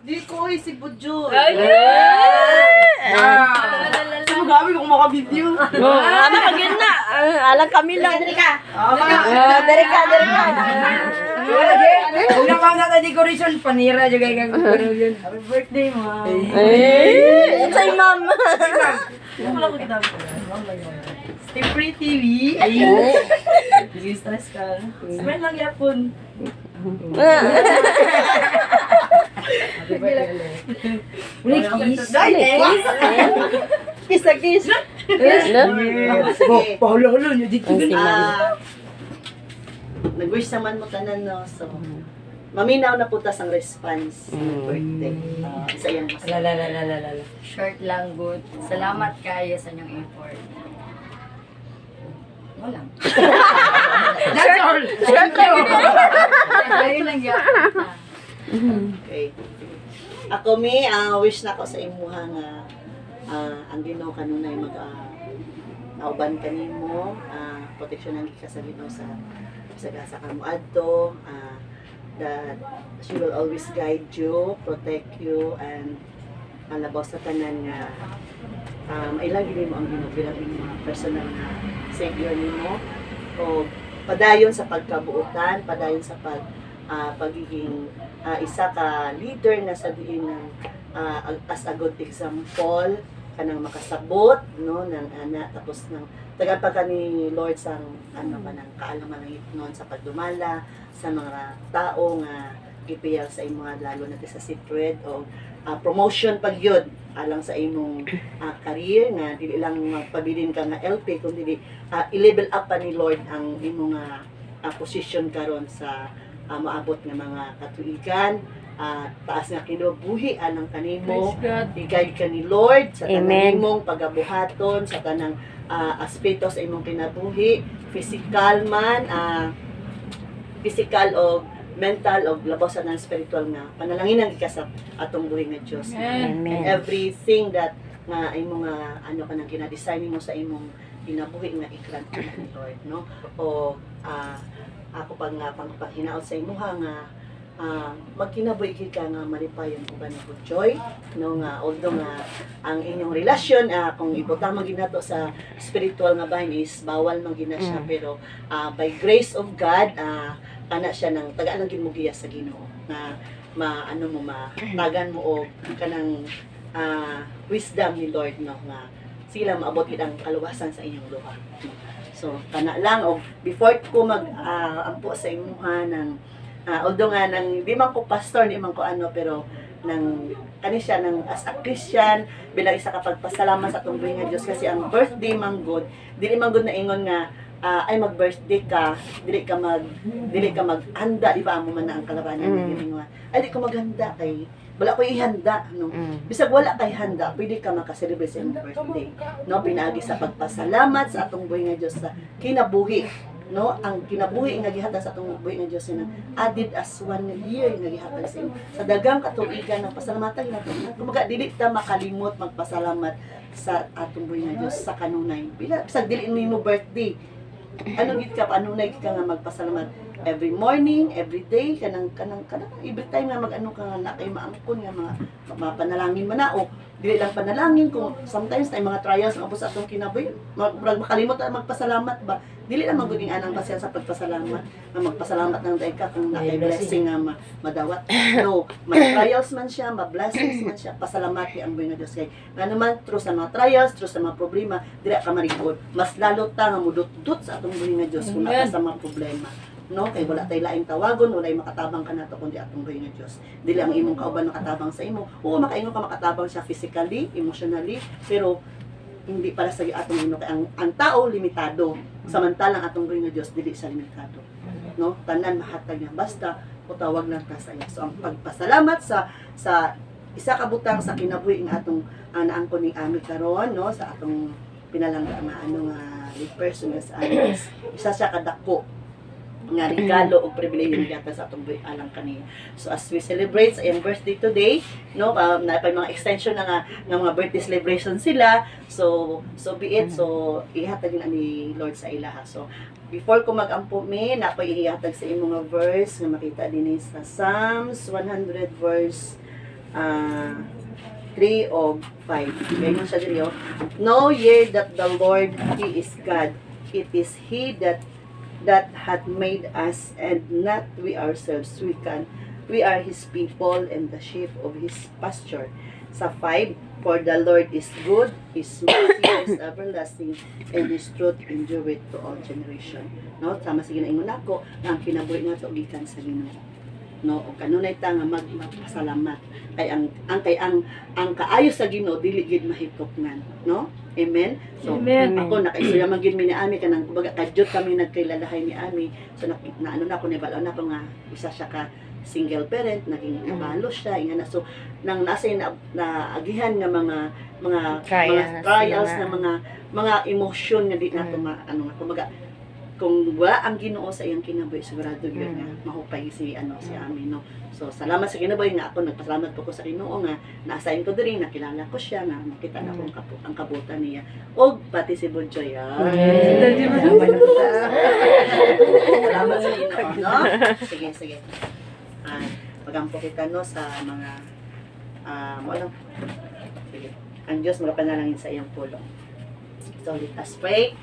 Di ko si Budjo. Magabi kung makabidyo. Ano pagin na? Alang kami lang. Dari ka. Dari ka. Kung napang sa decoration, panira juga yung gagawin. Happy birthday, ma. Say ma'am. Wala ko kita. Stay free TV. Hindi stress ka. Spend lang yapon. Happy birthday. Kiss. Kiss na kiss. Pahulo-hulo nyo dito. Nag-wish naman mo tanan, no? So, maminaw na putas ang response sa birthday. Sa iyang masaya. Lalalala. Short lang, good. Salamat kayo sa inyong effort. Wala. That's all. Ayun lang yan. Okay. Ako mi, wish na ako sa imuha nga ang Ginoo kanunay nauban kanimo, proteksyon ang ka sa Ginoo sa gasa ka mo adto, that she will always guide you, protect you, and labaw sa tanan nga mailang gini mo ang Ginoo bilang mga personal na savior nimo o padayon sa pagkabuutan, padayon sa pagiging isa ka leader na sa diin ng as a good example kanang makasabot no ng ana tapos ng taga pa ni Lord sang ano man ang kaalaman ng itnon sa pagdumala sa mga tao nga gipiyal sa imong lalo na sa secret o promotion pag yun alang sa imong career nga dili lang magpabilin ka nga LP kundi i-level up pa ni Lord ang imong position karon sa maabot nga mga katuigan, taas nga kinabuhi anang kanimo, i-guide ka ni Lord sa tanang imong pagabuhaton, sa tanang aspeto sa imong kinabuhi, physical man, physical o mental o labaw sa ng spiritual nga panalanginan ka sa atong buhi nga Dios. And everything that nga imong ano kanang kina-design mo sa imong kinabuhi nga i-grant ka ni Lord, no? O ako pang hinaot sa imuha nga magkinabuhi ka nga malipayon ko ba ng joy no nga although nga ang inyong relasyon kung ibutang man ginato sa spiritual nga bahin is bawal man gina siya pero by grace of God kana siya ng taga lang gimugiya sa Ginoo na maano mo matagan mo og kanang wisdom ni Lord no nga sila maabot gid ang kaluwasan sa inyong duha. So, kana lang, o before ko ampo sa imuha ng, although nga, di man ko pastor, di man ko ano, pero, kani siya, as a Christian, bilang isa kapagpasalamat sa itong buhay nga Diyos, kasi ang birthday man good, dili man good na ingon nga, ay mag-birthday ka, dili ka mag-handa, di ba, amo man na ang kalabanan nga, ay di ko maghanda kay, wala ko ihanda, no? Bisag wala kay handa, pwede ka makaselebrate sa iyong birthday, no? Pinaagi sa pagpasalamat sa atong buhay nga Diyos sa kinabuhi, no? Ang kinabuhi nga gihatag sa atong buhay nga Diyos na added as 1 year nga gihatag sa inyo. Sa daghang katuigan ng pasalamatan nato, kumaga dili ta makalimot magpasalamat sa atong buhay nga Diyos sa kanunay. Bisag dili mo birthday, ano gid ka panunay ka nga magpasalamat every morning, every day, kanang every time nga mag-ano ka nga na kay maangkon nga mga panalangin man na o dili lang panalangin kung sometimes tay mga trials nga sa atong kinabuhi makalimot ta magpasalamat ba dili lang maguding anang pasya sa pagpasalamat nga magpasalamat nang day ka kung nakay blessing nga madawat no may trials man siya ma-blessings man siya pasalamati ang buhay nga Dios kay nga naman through sa mga trials through sa mga problema dili ka marigod mas lalo ta nga mudot-dot sa atong buhay nga Dios kung naka sa mga problema no kay wala tay laing tawagon wala makatabang ka nato kundi atong buhay nga Dios dili ang imong kauban makatabang sa imo oo makaingon ka makatabang siya physically emotionally pero hindi para sa atong Ginoo kay ang tao limitado samantalang atong buhay nga Dios dili siya limitado no tanan mahatag niya basta utawag lang ta sa iya so ang pagpasalamat sa isa ka butang sa kinabuhi nga atong naangkon ni Ami karon no sa atong pinalangga nga ano nga lead person sa anis isa siya kadako nga regalo o pribilehiyo yata sa atong alang kaniya. So as we celebrate sa iyang birthday today, no, na pa mga extension nga mga birthday celebration sila. So be it. So ihatag na ni Lord sa ilaha. So before ko magampo mi, na pa ihatag sa imong verse nga makita dinhi sa Psalms 100 verse 3 of 5. Ganyan siya dito. Know ye that the Lord, He is God. It is He that hath made us, and not we ourselves. We are His people, and the sheep of His pasture. Sa 5, for the Lord is good, His mercy is everlasting, and His truth endureth to all generation. No, sama sa ginaingon nako, nga ang kinabuhi nga to gikan sa Ginoo. No, o kanunay ta nga magpasalamat kay ang kaayo sa Ginoo dili gid mahitoknan, no? Amen. So Amen. ako nakaistorya man gid mi ni Ami kanang kumbaga kadyot kami nagkilalahay ni Ami. So na ano na ko ni balo na ko nga isa siya ka single parent, naging kabalo siya, inga na. So nang nasa na agihan nga mga trials na mga emosyon nga di nato ano nga kumbaga kung wala ang Ginoo sa iyang kinabuhi, sigurado yun nga mahupay si Ami, no. So salamat sa kinabuhi nga ako nagpasalamat po ko sa Ginoo nga na-assign ko diri, nakilala ko siya, nga makita na ko ang kabutan niya og pati si Budjoy. Salamat sa Ginoo, no. Sige. Pagampo kita no sa mga ano. Sige. Ang Diyos magapanalangin sa iyang pulong. So let us pray.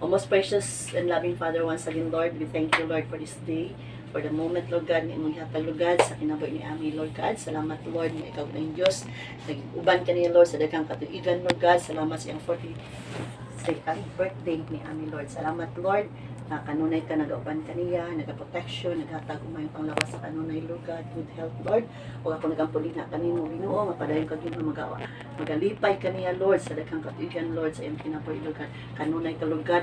O most precious and loving Father, once again, Lord, we thank you, Lord, for this day, for the moment, Lord God, na imong hatag, Lord God, sa kinabuhi ni Ami, Lord God. Salamat, Lord, na ikaw na yung Diyos. Nag-uban ka niya, Lord, sa daghang katuigan, Lord God. Salamat sa iyang 42nd birthday ni Ami, Lord. Salamat, Lord, na kanunay ka, nag-uban ka niya, nag-protection, naghatag umayong panglawas sa kanunay, Lord God. Good health, Lord. O ako nagampuli na kanino, Ginoo, mapadayon ka Ginoo, magalipay ka niya, Lord, sa daghang katuigan, Lord, sa iyong kinabuhi, Lord God. Kanunay ka, Lord God,